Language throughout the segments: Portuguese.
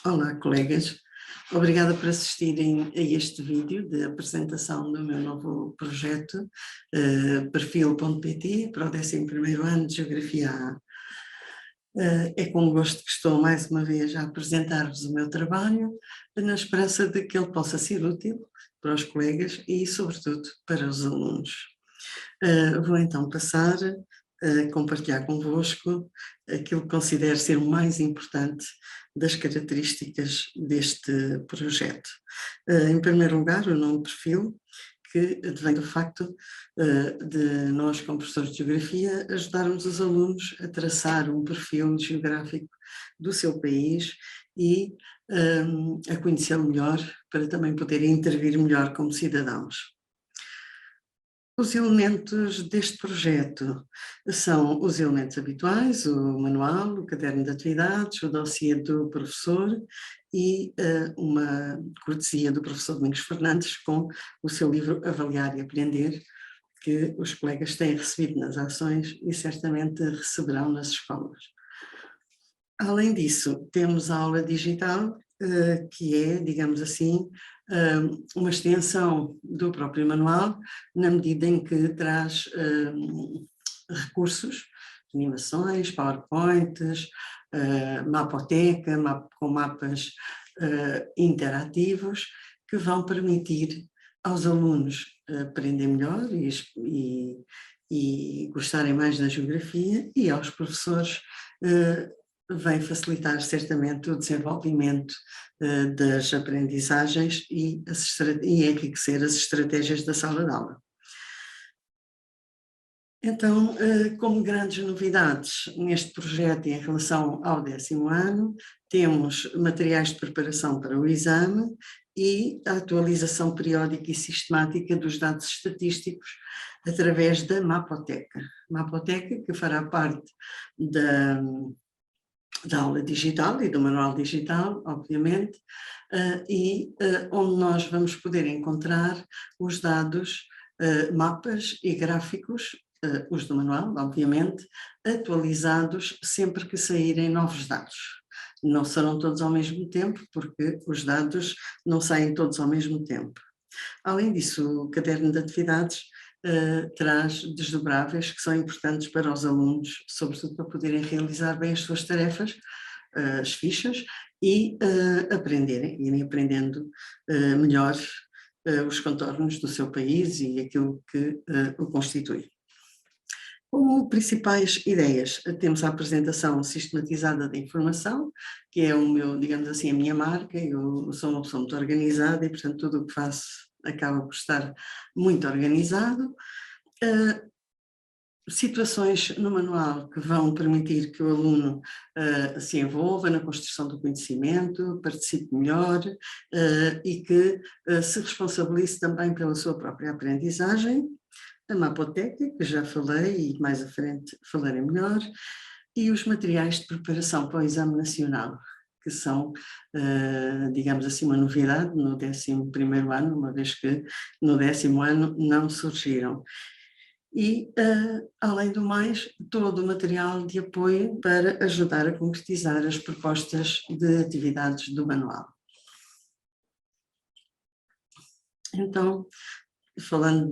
Olá, colegas. Obrigada por assistirem a este vídeo de apresentação do meu novo projeto, perfil.pt, para o 11º ano de Geografia A. É com gosto que estou mais uma vez a apresentar-vos o meu trabalho, na esperança de que ele possa ser útil para os colegas e, sobretudo, para os alunos. Vou então passar a compartilhar convosco aquilo que considero ser o mais importante das características deste projeto. Em primeiro lugar, o nome perfil, que advém do facto de nós, como professores de Geografia, ajudarmos os alunos a traçar um perfil geográfico do seu país e a conhecê-lo melhor, para também poderem intervir melhor como cidadãos. Os elementos deste projeto são os elementos habituais, o manual, o caderno de atividades, o dossiê do professor e uma cortesia do professor Domingos Fernandes com o seu livro Avaliar e Aprender, que os colegas têm recebido nas ações e certamente receberão nas escolas. Além disso, temos a aula digital, que é, digamos assim, uma extensão do próprio manual, na medida em que traz recursos, animações, PowerPoints, mapoteca, com mapas interativos, que vão permitir aos alunos aprender melhor e gostarem mais da geografia, e aos professores vem facilitar certamente o desenvolvimento das aprendizagens e enriquecer as estratégias da sala de aula. Então, como grandes novidades neste projeto e em relação ao 10º ano, temos materiais de preparação para o exame e a atualização periódica e sistemática dos dados estatísticos através da Mapoteca. Mapoteca, que fará parte da aula digital e do manual digital, obviamente, onde nós vamos poder encontrar os dados, mapas e gráficos, os do manual, obviamente, atualizados sempre que saírem novos dados. Não serão todos ao mesmo tempo, porque os dados não saem todos ao mesmo tempo. Além disso, o caderno de atividades traz desdobráveis que são importantes para os alunos, sobretudo para poderem realizar bem as suas tarefas, as fichas, e irem aprendendo melhor os contornos do seu país e aquilo que o constitui. Como principais ideias, temos a apresentação sistematizada da informação, que é o meu, digamos assim, a minha marca. Eu sou uma pessoa muito organizada e, portanto, tudo o que faço acaba por estar muito organizado. Situações no manual que vão permitir que o aluno se envolva na construção do conhecimento, participe melhor e que se responsabilize também pela sua própria aprendizagem. A Mapoteca, que já falei e mais à frente falarei melhor, e os materiais de preparação para o Exame Nacional, que são, digamos assim, uma novidade no 11º ano, uma vez que no 10º ano não surgiram. E, além do mais, todo o material de apoio para ajudar a concretizar as propostas de atividades do manual. Então, falando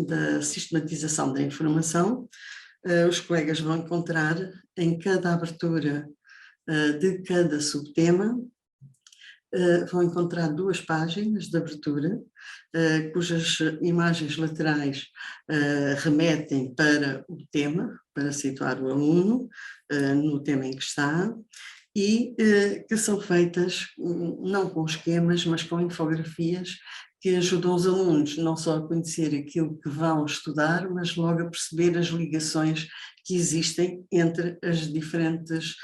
da sistematização da informação, os colegas vão encontrar em cada abertura de cada subtema, vão encontrar 2 páginas de abertura, cujas imagens laterais remetem para o tema, para situar o aluno no tema em que está, e que são feitas não com esquemas, mas com infografias que ajudam os alunos não só a conhecer aquilo que vão estudar, mas logo a perceber as ligações que existem entre as diferentes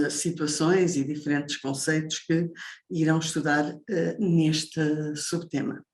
situações e diferentes conceitos que irão estudar neste subtema.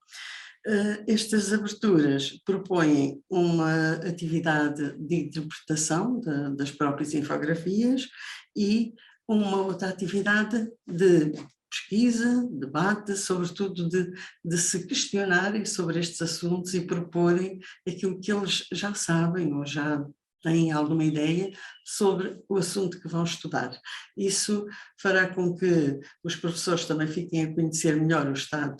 Estas aberturas propõem uma atividade de interpretação das próprias infografias e uma outra atividade de pesquisa, debate, sobretudo de se questionarem sobre estes assuntos e proporem aquilo que eles já sabem ou já têm alguma ideia sobre o assunto que vão estudar. Isso fará com que os professores também fiquem a conhecer melhor o estado,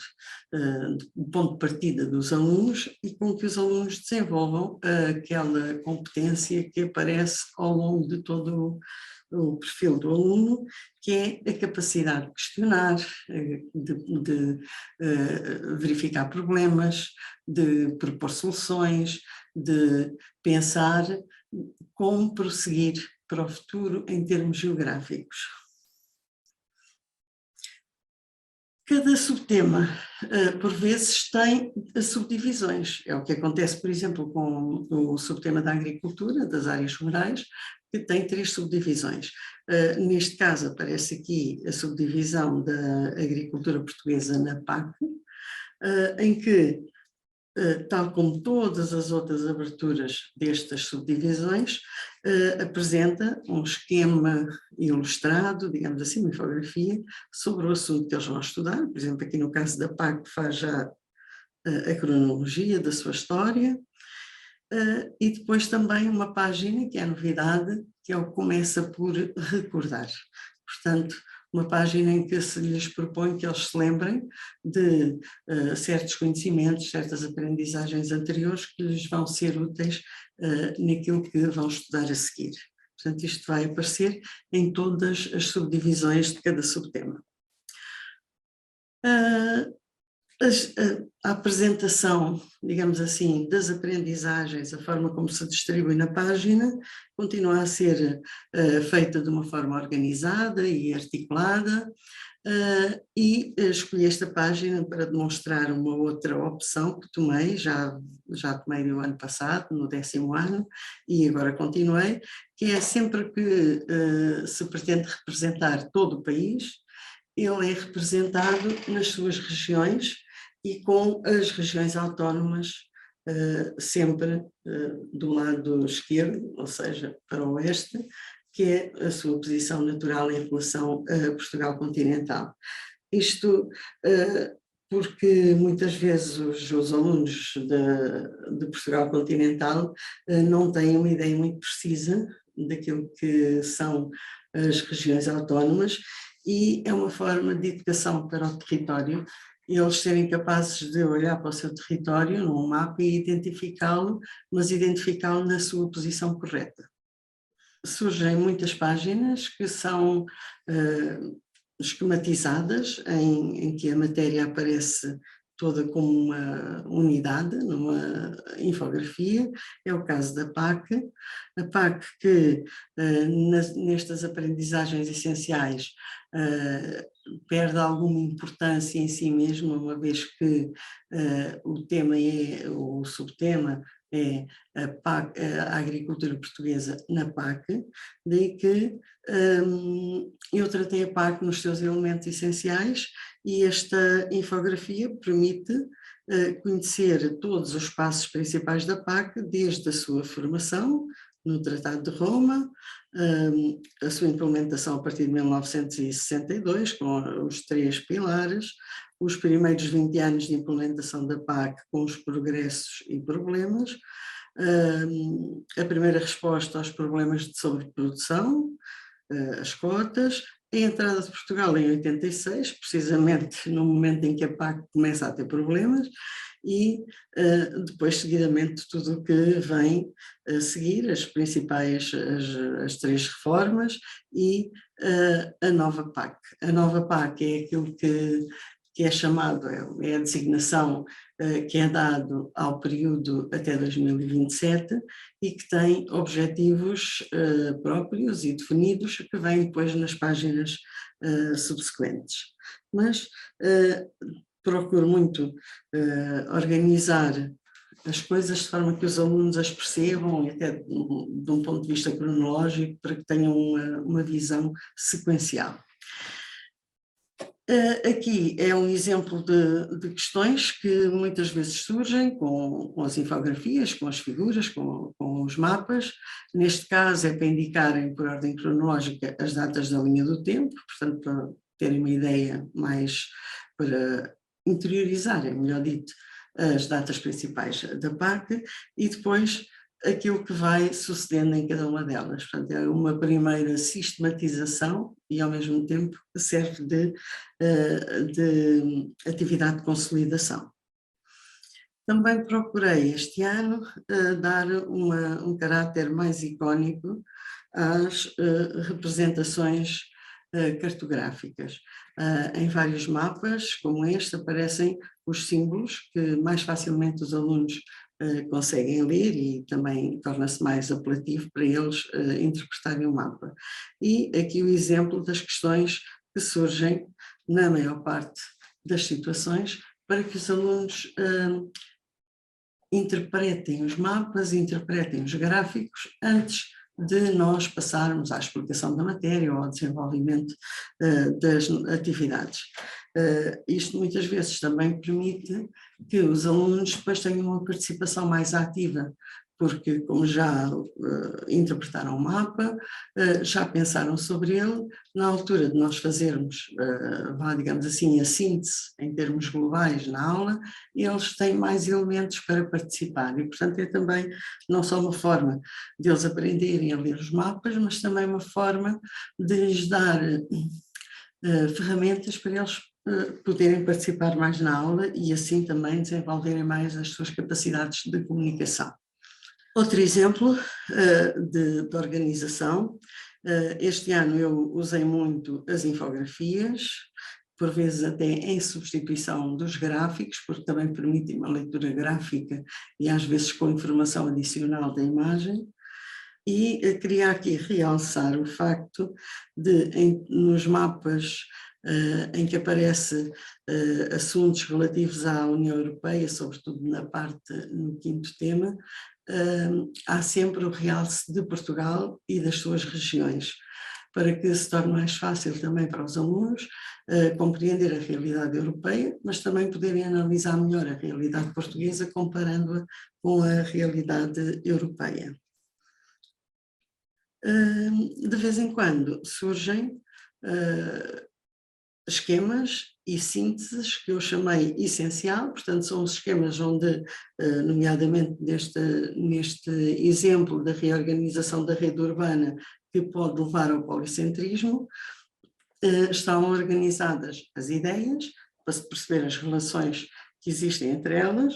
o ponto de partida dos alunos e com que os alunos desenvolvam aquela competência que aparece ao longo de todo o perfil do aluno, que é a capacidade de questionar, de verificar problemas, de propor soluções, de pensar como prosseguir para o futuro em termos geográficos. Cada subtema, por vezes, tem subdivisões. É o que acontece, por exemplo, com o subtema da agricultura, das áreas rurais, que tem 3 subdivisões. Neste caso, aparece aqui a subdivisão da agricultura portuguesa na PAC, em que, tal como todas as outras aberturas destas subdivisões, apresenta um esquema ilustrado, digamos assim, uma infografia, sobre o assunto que eles vão estudar. Por exemplo, aqui no caso da PAC faz já a cronologia da sua história, e depois também uma página que é a novidade, que é o Começa por Recordar. Portanto, uma página em que se lhes propõe que eles se lembrem de certos conhecimentos, certas aprendizagens anteriores que lhes vão ser úteis naquilo que vão estudar a seguir. Portanto, isto vai aparecer em todas as subdivisões de cada subtema. A apresentação, digamos assim, das aprendizagens, a forma como se distribui na página, continua a ser feita de uma forma organizada e articulada, e escolhi esta página para demonstrar uma outra opção que tomei, já tomei no ano passado, no 10º ano, e agora continuei, que é sempre que se pretende representar todo o país, ele é representado nas suas regiões e com as regiões autónomas sempre do lado esquerdo, ou seja, para o oeste, que é a sua posição natural em relação a Portugal continental. Isto porque muitas vezes os alunos de Portugal continental não têm uma ideia muito precisa daquilo que são as regiões autónomas, e é uma forma de educação para o território, eles serem capazes de olhar para o seu território num mapa e identificá-lo, mas identificá-lo na sua posição correta. Surgem muitas páginas que são esquematizadas, em que a matéria aparece toda como uma unidade, numa infografia. É o caso da PAC. A PAC que, nestas aprendizagens essenciais, perde alguma importância em si mesma, uma vez que o tema o subtema é a agricultura portuguesa na PAC, daí que eu tratei a PAC nos seus elementos essenciais, e esta infografia permite conhecer todos os passos principais da PAC, desde a sua formação no Tratado de Roma, a sua implementação a partir de 1962, com os 3 pilares, os primeiros 20 anos de implementação da PAC com os progressos e problemas, a primeira resposta aos problemas de sobreprodução, as cotas, a entrada de Portugal em 86, precisamente no momento em que a PAC começa a ter problemas, e depois seguidamente tudo o que vem a seguir, as principais, as 3 reformas e a nova PAC. A nova PAC é aquilo que é chamado, é a designação que é dado ao período até 2027 e que tem objetivos próprios e definidos que vêm depois nas páginas subsequentes. Mas procuro muito organizar as coisas de forma que os alunos as percebam, até de um ponto de vista cronológico, para que tenham uma visão sequencial. Aqui é um exemplo de questões que muitas vezes surgem com as infografias, com as figuras, com os mapas. Neste caso é para indicarem por ordem cronológica as datas da linha do tempo, portanto para terem uma ideia mais, para interiorizarem, melhor dito, as datas principais da PAC, e depois aquilo que vai sucedendo em cada uma delas. Portanto, é uma primeira sistematização e, ao mesmo tempo, serve de atividade de consolidação. Também procurei este ano dar um caráter mais icónico às representações cartográficas. Em vários mapas, como este, aparecem os símbolos que mais facilmente os alunos conseguem ler e também torna-se mais apelativo para eles interpretarem o mapa. E aqui o exemplo das questões que surgem na maior parte das situações para que os alunos interpretem os mapas, interpretem os gráficos antes de nós passarmos à explicação da matéria ou ao desenvolvimento das atividades. Isto muitas vezes também permite que os alunos depois tenham uma participação mais ativa, porque como já interpretaram o mapa, já pensaram sobre ele, na altura de nós fazermos, digamos assim, a síntese em termos globais na aula, eles têm mais elementos para participar e, portanto, é também não só uma forma de eles aprenderem a ler os mapas, mas também uma forma de lhes dar ferramentas para eles poderem participar mais na aula e assim também desenvolverem mais as suas capacidades de comunicação. Outro exemplo de organização, este ano eu usei muito as infografias, por vezes até em substituição dos gráficos, porque também permitem uma leitura gráfica e às vezes com informação adicional da imagem. E queria aqui realçar o facto de, nos mapas em que aparece assuntos relativos à União Europeia, sobretudo na parte, no quinto tema, há sempre o realce de Portugal e das suas regiões, para que se torne mais fácil também para os alunos compreender a realidade europeia, mas também poderem analisar melhor a realidade portuguesa comparando-a com a realidade europeia. De vez em quando surgem esquemas e sínteses que eu chamei essencial, portanto são os esquemas onde, nomeadamente neste exemplo da reorganização da rede urbana que pode levar ao policentrismo, estão organizadas as ideias, para se perceber as relações que existem entre elas,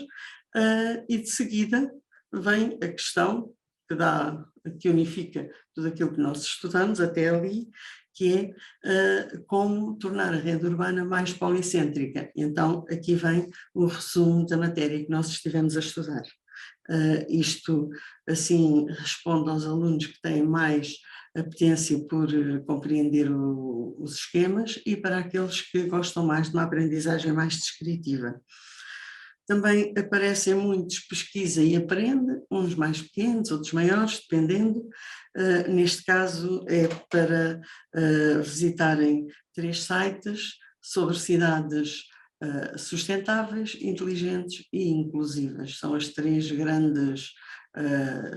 e de seguida vem a questão que unifica tudo aquilo que nós estudamos até ali, que é como tornar a rede urbana mais policêntrica. Então, aqui vem o resumo da matéria que nós estivemos a estudar. Isto, assim, responde aos alunos que têm mais apetência por compreender os esquemas e para aqueles que gostam mais de uma aprendizagem mais descritiva. Também aparecem muitos pesquisa e aprende, uns mais pequenos, outros maiores, dependendo. Neste caso é para visitarem 3 sites sobre cidades sustentáveis, inteligentes e inclusivas. São as 3 grandes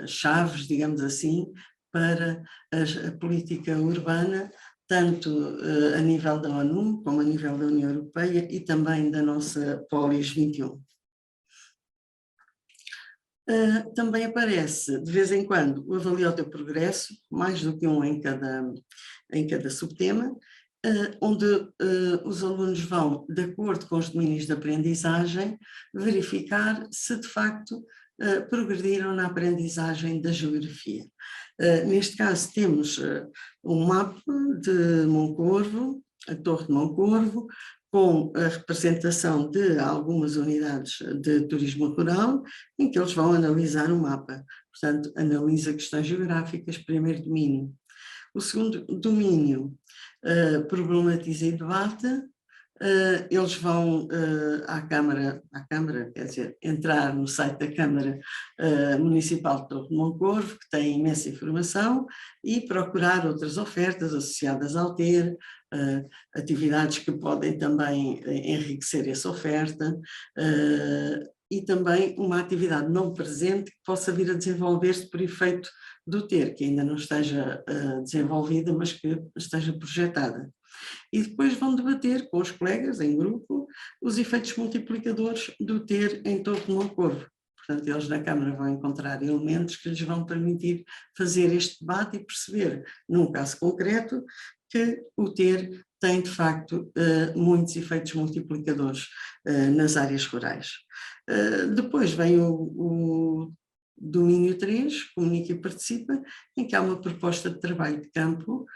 chaves, digamos assim, para a política urbana, tanto a nível da ONU como a nível da União Europeia e também da nossa Polis 21. Também aparece, de vez em quando, o Avalia o teu progresso, mais do que um em cada subtema, onde os alunos vão, de acordo com os domínios de aprendizagem, verificar se de facto progrediram na aprendizagem da geografia. Neste caso temos um mapa de Moncorvo, a Torre de Moncorvo, com a representação de algumas unidades de turismo rural, em que eles vão analisar o mapa. Portanto, analisa questões geográficas, primeiro domínio. O segundo domínio problematiza e debate. Eles vão à Câmara, quer dizer, entrar no site da Câmara Municipal de Torre de Moncorvo, que tem imensa informação, e procurar outras ofertas associadas ao ter, atividades que podem também enriquecer essa oferta, e também uma atividade não presente que possa vir a desenvolver-se por efeito do ter, que ainda não esteja desenvolvida, mas que esteja projetada. E depois vão debater com os colegas, em grupo, os efeitos multiplicadores do ter em Torre de Moncorvo. portanto eles na Câmara vão encontrar elementos que lhes vão permitir fazer este debate e perceber, num caso concreto, que o ter tem de facto muitos efeitos multiplicadores nas áreas rurais. Depois vem o domínio 3, comunica e participa, em que há uma proposta de trabalho de campo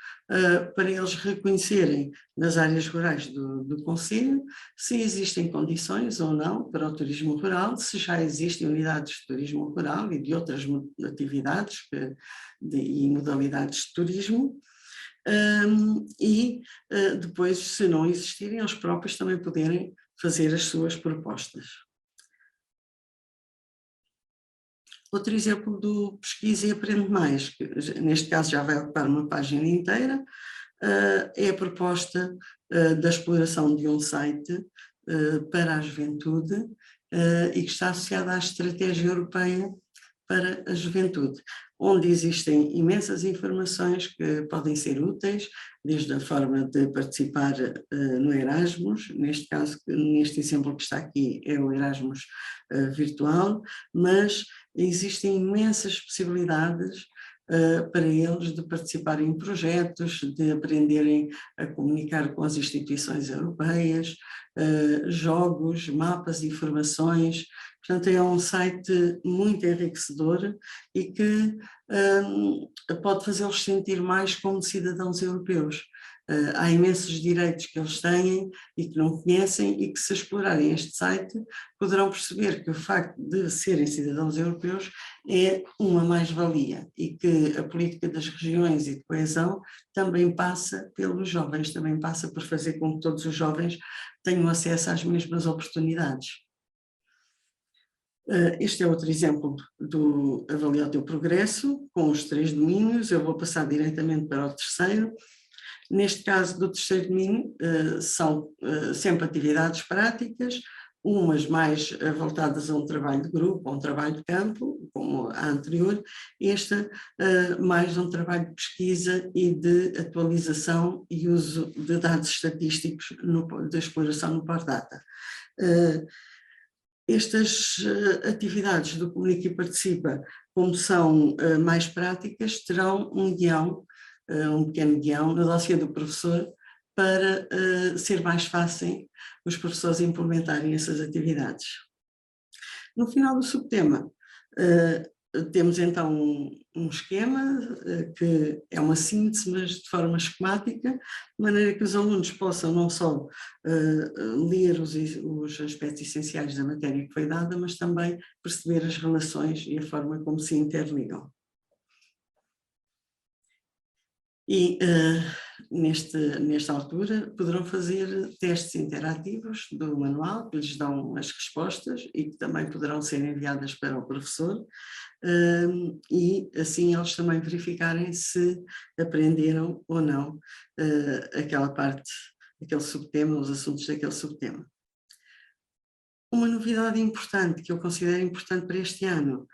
para eles reconhecerem nas áreas rurais do concelho se existem condições ou não para o turismo rural, se já existem unidades de turismo rural e de outras atividades e modalidades de turismo, e depois, se não existirem, eles próprios também poderem fazer as suas propostas. Outro exemplo do Pesquisa e Aprende Mais, que neste caso já vai ocupar uma página inteira, é a proposta da exploração de um site para a juventude e que está associada à Estratégia Europeia para a Juventude, onde existem imensas informações que podem ser úteis, desde a forma de participar no Erasmus, neste caso, neste exemplo que está aqui é o Erasmus virtual, mas existem imensas possibilidades para eles de participarem em projetos, de aprenderem a comunicar com as instituições europeias, jogos, mapas, informações. Portanto, é um site muito enriquecedor e que pode fazê-los sentir mais como cidadãos europeus. Há imensos direitos que eles têm e que não conhecem e que, se explorarem este site, poderão perceber que o facto de serem cidadãos europeus é uma mais-valia e que a política das regiões e de coesão também passa pelos jovens, também passa por fazer com que todos os jovens tenham acesso às mesmas oportunidades. Este é outro exemplo do Avalia o teu progresso, com os 3 domínios. Eu vou passar diretamente para o terceiro. Neste caso do terceiro domínio, são sempre atividades práticas, umas mais voltadas a um trabalho de grupo, a um trabalho de campo, como a anterior, esta mais um trabalho de pesquisa e de atualização e uso de dados estatísticos de exploração no Power Data. Estas atividades do Comunica e Participa, como são mais práticas, terão um guião, um pequeno guião no dossiê do professor para ser mais fácil os professores implementarem essas atividades. No final do subtema, temos então um esquema que é uma síntese, mas de forma esquemática, de maneira que os alunos possam não só ler os aspectos essenciais da matéria que foi dada, mas também perceber as relações e a forma como se interligam. E nesta altura poderão fazer testes interativos do manual que lhes dão as respostas e que também poderão ser enviadas para o professor e assim eles também verificarem se aprenderam ou não aquela parte, aquele subtema, os assuntos daquele subtema. Uma novidade importante que eu considero importante para este ano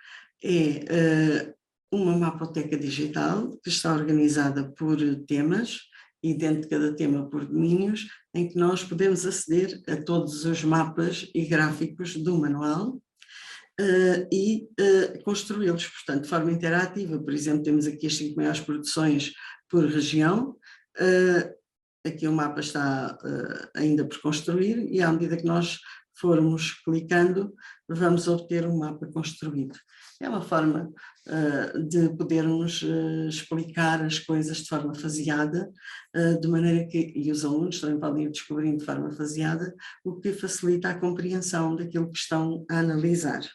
é uma mapoteca digital que está organizada por temas e dentro de cada tema por domínios, em que nós podemos aceder a todos os mapas e gráficos do manual e construí-los, portanto, de forma interativa. Por exemplo, temos aqui as 5 maiores produções por região, aqui o mapa está ainda por construir e à medida que nós formos clicando, vamos obter um mapa construído. É uma forma de podermos explicar as coisas de forma faseada, de maneira que, e os alunos também podem ir descobrindo de forma faseada, o que facilita a compreensão daquilo que estão a analisar.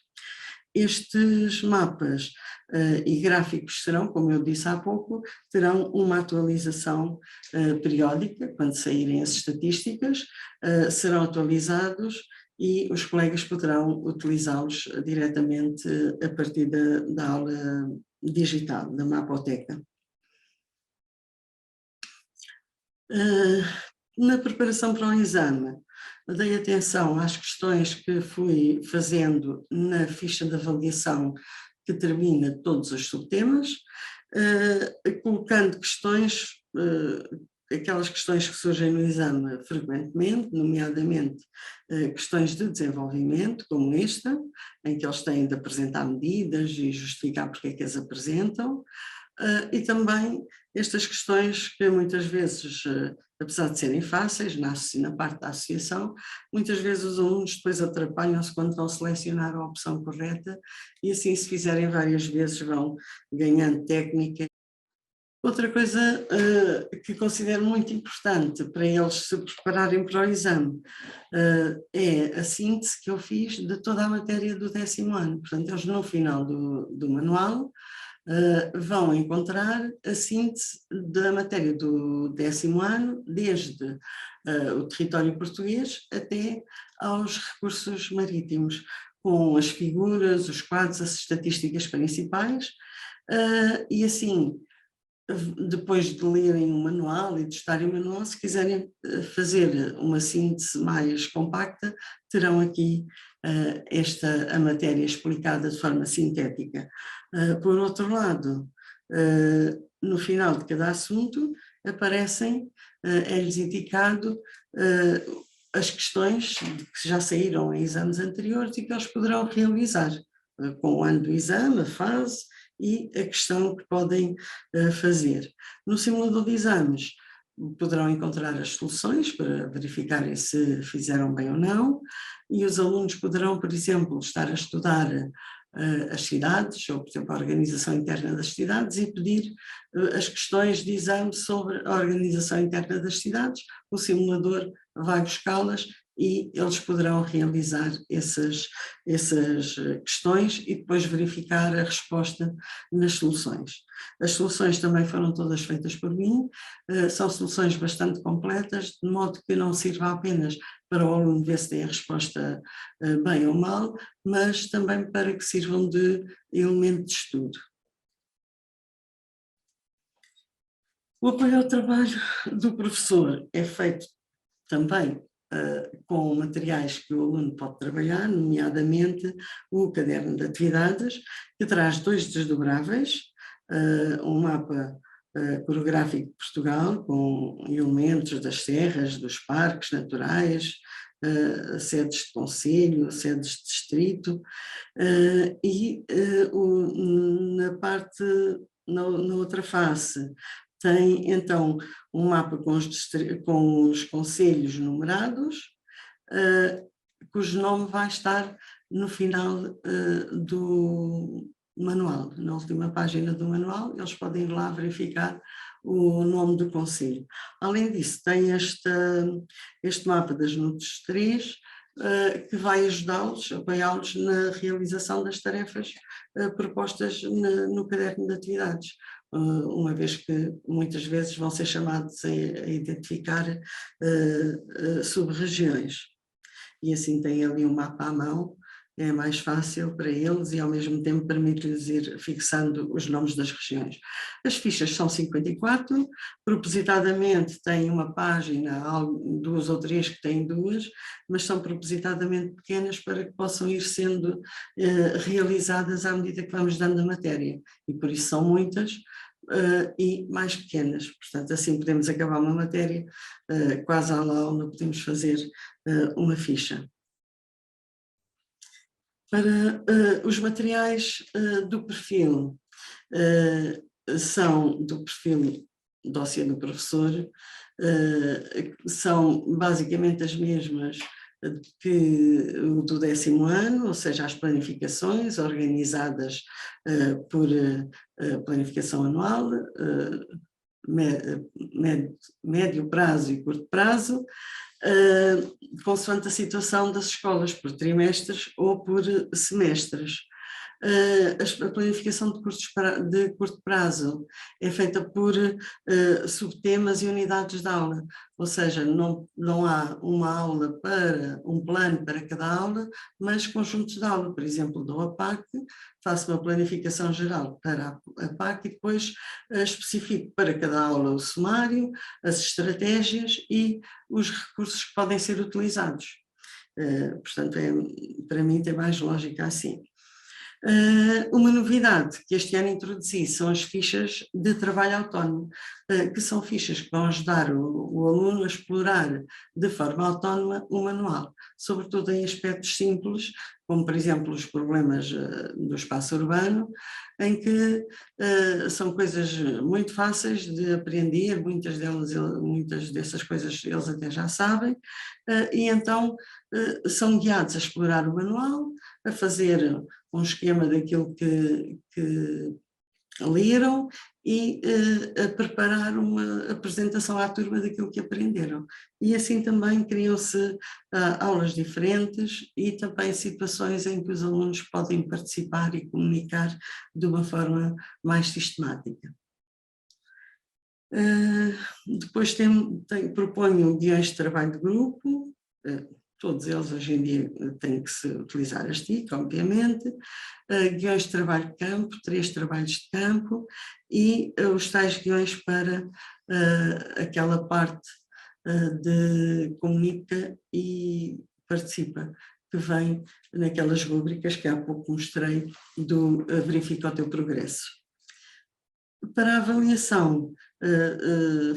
Estes mapas e gráficos serão, como eu disse há pouco, terão uma atualização periódica, quando saírem as estatísticas, serão atualizados e os colegas poderão utilizá-los diretamente a partir da aula digital, da mapoteca. Na preparação para o exame, dei atenção às questões que fui fazendo na ficha de avaliação que termina todos os subtemas, colocando questões aquelas questões que surgem no exame frequentemente, nomeadamente questões de desenvolvimento, como esta, em que eles têm de apresentar medidas e justificar porque é que as apresentam, e também estas questões que muitas vezes, apesar de serem fáceis, na parte da associação, muitas vezes os alunos depois atrapalham-se quando vão selecionar a opção correta e assim, se fizerem várias vezes, vão ganhando técnica. Outra coisa que considero muito importante para eles se prepararem para o exame é a síntese que eu fiz de toda a matéria do 10º ano. Portanto, eles no final do manual vão encontrar a síntese da matéria do 10º ano, desde o território português até aos recursos marítimos, com as figuras, os quadros, as estatísticas principais, e assim, depois de lerem o manual e de estarem o manual, se quiserem fazer uma síntese mais compacta, terão aqui a matéria explicada de forma sintética. Por outro lado, no final de cada assunto, aparecem, é-lhes indicado as questões que já saíram em exames anteriores e que eles poderão realizar com o ano do exame, a fase, e a questão que podem fazer. No simulador de exames poderão encontrar as soluções para verificarem se fizeram bem ou não, e os alunos poderão, por exemplo, estar a estudar as cidades, ou por exemplo a organização interna das cidades, e pedir as questões de exame sobre a organização interna das cidades. O simulador vai buscá-las e eles poderão realizar essas questões e depois verificar a resposta nas soluções. As soluções também foram todas feitas por mim, são soluções bastante completas, de modo que não sirva apenas para o aluno ver se tem a resposta bem ou mal, mas também para que sirvam de elemento de estudo. O apoio ao trabalho do professor é feito também com materiais que o aluno pode trabalhar, nomeadamente o caderno de atividades, que traz 2 desdobráveis, um mapa coreográfico de Portugal, com elementos das serras, dos parques naturais, sedes de concelho, sedes de distrito, e na outra face tem então um mapa com os concelhos numerados, cujo nome vai estar no final do manual, na última página do manual, eles podem ir lá verificar o nome do concelho. Além disso, tem este mapa das NUTS 3, que vai ajudá-los, apoiá-los na realização das tarefas propostas no caderno de atividades, uma vez que muitas vezes vão ser chamados a identificar sub-regiões. E assim tem ali um mapa à mão, é mais fácil para eles e ao mesmo tempo permite-lhes ir fixando os nomes das regiões. As fichas são 54, propositadamente tem uma página, 2 ou 3 que têm 2, mas são propositadamente pequenas para que possam ir sendo realizadas à medida que vamos dando a matéria, e por isso são muitas, e mais pequenas, portanto assim podemos acabar uma matéria quase à la aula, podemos fazer uma ficha. Para os materiais do perfil, são do perfil dossiê do professor, são basicamente as mesmas que o do 10º ano, ou seja, as planificações organizadas por planificação anual, médio prazo e curto prazo, consoante a situação das escolas, por trimestres ou por semestres. A planificação de curto prazo é feita por subtemas e unidades de aula, ou seja, não há um plano para cada aula, mas conjuntos de aula. Por exemplo, dou a PAC, faço uma planificação geral para a PAC e depois especifico para cada aula o sumário, as estratégias e os recursos que podem ser utilizados. Portanto, para mim tem mais lógica assim. Uma novidade que este ano introduzi são as fichas de trabalho autónomo, que são fichas que vão ajudar o aluno a explorar de forma autónoma o manual, sobretudo em aspectos simples, como por exemplo os problemas do espaço urbano, em que são coisas muito fáceis de aprender, muitas dessas coisas eles até já sabem, e então são guiados a explorar o manual, a fazer um esquema daquilo que leram e a preparar uma apresentação à turma daquilo que aprenderam. E assim também criam-se aulas diferentes e também situações em que os alunos podem participar e comunicar de uma forma mais sistemática. Depois proponho guiões de trabalho de grupo, todos eles hoje em dia têm que se utilizar as TIC, obviamente, guiões de trabalho de campo, 3 trabalhos de campo e os tais guiões para aquela parte de comunica e participa, que vem naquelas rúbricas que há pouco mostrei do verifica o teu progresso. Para a avaliação,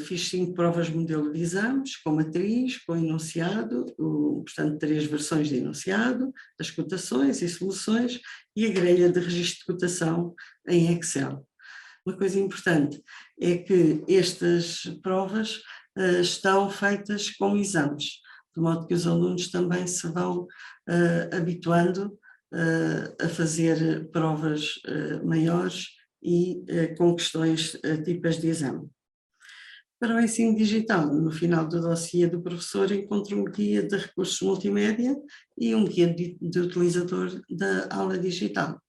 fiz 5 provas modelo de exames, com matriz, com enunciado, portanto 3 versões de enunciado, as cotações e soluções e a grelha de registro de cotação em Excel. Uma coisa importante é que estas provas estão feitas com exames, de modo que os alunos também se vão habituando a fazer provas maiores e com questões típicas de exame. Para o ensino digital, no final do dossiê do professor encontro um guia de recursos multimédia e um guia de utilizador da aula digital.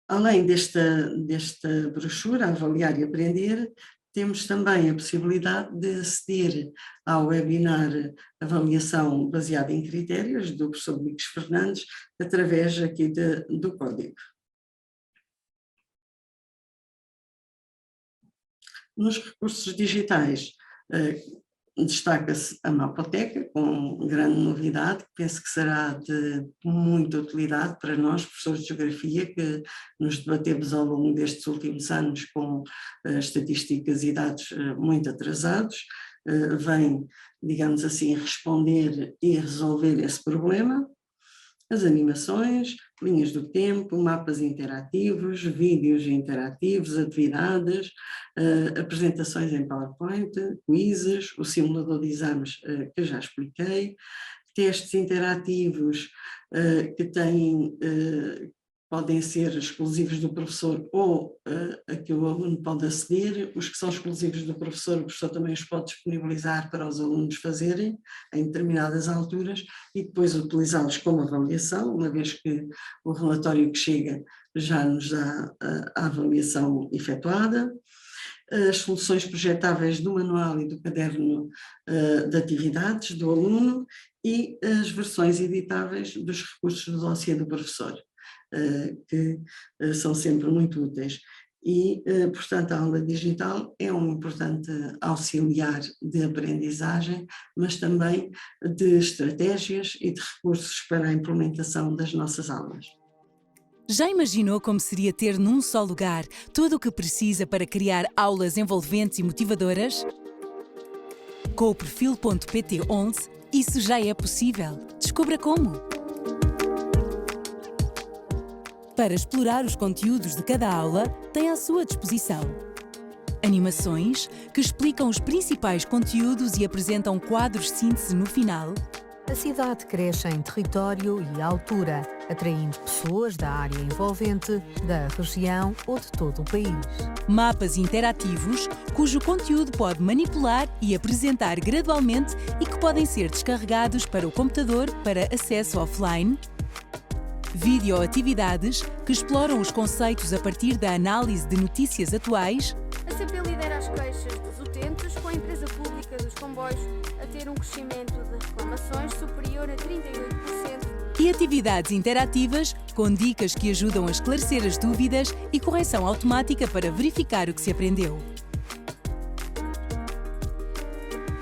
Além desta brochura, Avaliar e Aprender, temos também a possibilidade de aceder ao webinar Avaliação baseada em critérios, do professor Domingos Fernandes, através aqui do código. Nos recursos digitais, destaca-se a Mapoteca, com grande novidade, que penso que será de muita utilidade para nós, professores de Geografia, que nos debatemos ao longo destes últimos anos com estatísticas e dados muito atrasados, vem, digamos assim, responder e resolver esse problema. As animações, linhas do tempo, mapas interativos, vídeos interativos, atividades, apresentações em PowerPoint, quizzes, o simulador de exames que já expliquei, testes interativos que podem ser exclusivos do professor ou a que o aluno pode aceder. Os que são exclusivos do professor, o professor também os pode disponibilizar para os alunos fazerem em determinadas alturas e depois utilizá-los como avaliação, uma vez que o relatório que chega já nos dá a avaliação efetuada. As soluções projetáveis do manual e do caderno de atividades do aluno e as versões editáveis dos recursos do dossiê do professor, que são sempre muito úteis. E, portanto, a aula digital é um importante auxiliar de aprendizagem, mas também de estratégias e de recursos para a implementação das nossas aulas. Já imaginou como seria ter num só lugar tudo o que precisa para criar aulas envolventes e motivadoras? Com o Perfil.pt11, isso já é possível. Descubra como! Para explorar os conteúdos de cada aula, tem à sua disposição animações que explicam os principais conteúdos e apresentam quadros de síntese no final. A cidade cresce em território e altura, atraindo pessoas da área envolvente, da região ou de todo o país. Mapas interativos, cujo conteúdo pode manipular e apresentar gradualmente e que podem ser descarregados para o computador para acesso offline. Videoatividades que exploram os conceitos a partir da análise de notícias atuais. A CP lidera as queixas dos utentes, com a empresa pública dos comboios a ter um crescimento de reclamações superior a 38%. E atividades interativas com dicas que ajudam a esclarecer as dúvidas e correção automática para verificar o que se aprendeu.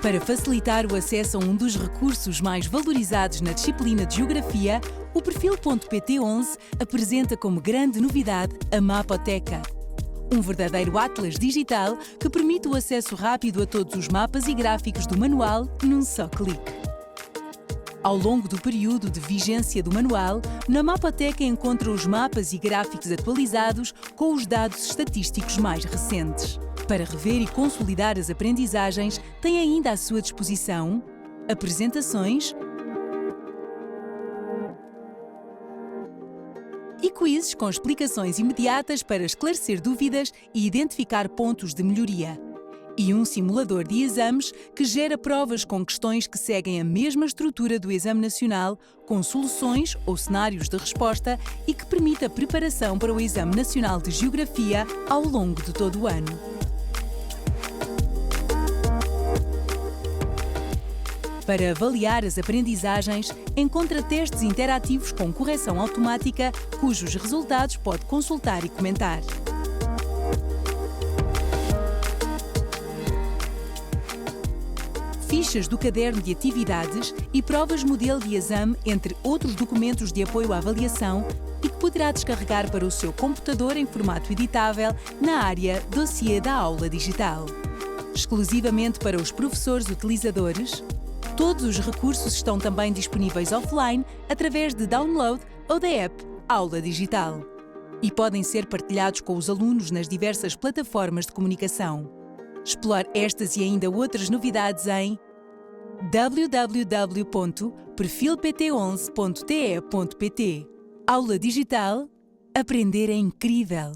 Para facilitar o acesso a um dos recursos mais valorizados na disciplina de Geografia, o Perfil.pt11 apresenta como grande novidade a Mapoteca. Um verdadeiro atlas digital que permite o acesso rápido a todos os mapas e gráficos do manual num só clique. Ao longo do período de vigência do manual, na Mapoteca encontra os mapas e gráficos atualizados com os dados estatísticos mais recentes. Para rever e consolidar as aprendizagens, tem ainda à sua disposição apresentações e quizzes com explicações imediatas para esclarecer dúvidas e identificar pontos de melhoria. E um simulador de exames que gera provas com questões que seguem a mesma estrutura do Exame Nacional, com soluções ou cenários de resposta e que permite a preparação para o Exame Nacional de Geografia ao longo de todo o ano. Para avaliar as aprendizagens, encontra testes interativos com correção automática, cujos resultados pode consultar e comentar. Fichas do caderno de atividades e provas modelo de exame, entre outros documentos de apoio à avaliação e que poderá descarregar para o seu computador em formato editável na área Dossiê da Aula Digital. Exclusivamente para os professores utilizadores, todos os recursos estão também disponíveis offline através de download ou da app Aula Digital e podem ser partilhados com os alunos nas diversas plataformas de comunicação. Explore estas e ainda outras novidades em www.perfilpt11.te.pt. Aula Digital. Aprender é incrível!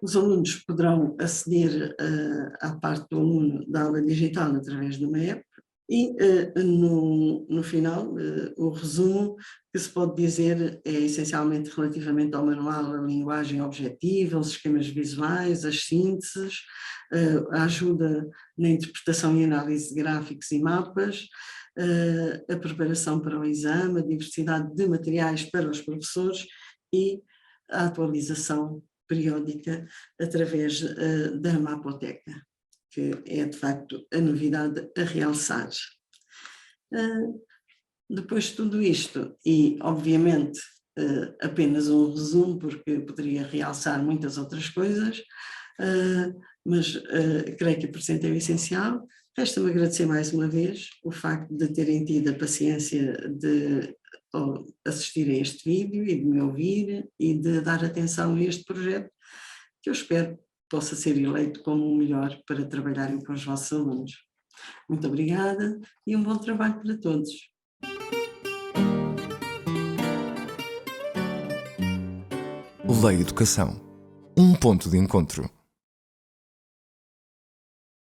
Os alunos poderão aceder à parte do aluno da aula digital através de uma app e, no final, o resumo que se pode dizer é essencialmente relativamente ao manual, a linguagem objetiva, os esquemas visuais, as sínteses, a ajuda na interpretação e análise de gráficos e mapas, a preparação para o exame, a diversidade de materiais para os professores e a atualização periódica através da Mapoteca, que é de facto a novidade a realçar. Depois de tudo isto, e obviamente apenas um resumo, porque poderia realçar muitas outras coisas, mas creio que apresentei o essencial. Resta-me agradecer mais uma vez o facto de terem tido a paciência de assistir a este vídeo e de me ouvir e de dar atenção a este projeto, que eu espero possa ser eleito como o melhor para trabalharem com os vossos alunos. Muito obrigada e um bom trabalho para todos. Lei Educação. Um ponto de encontro.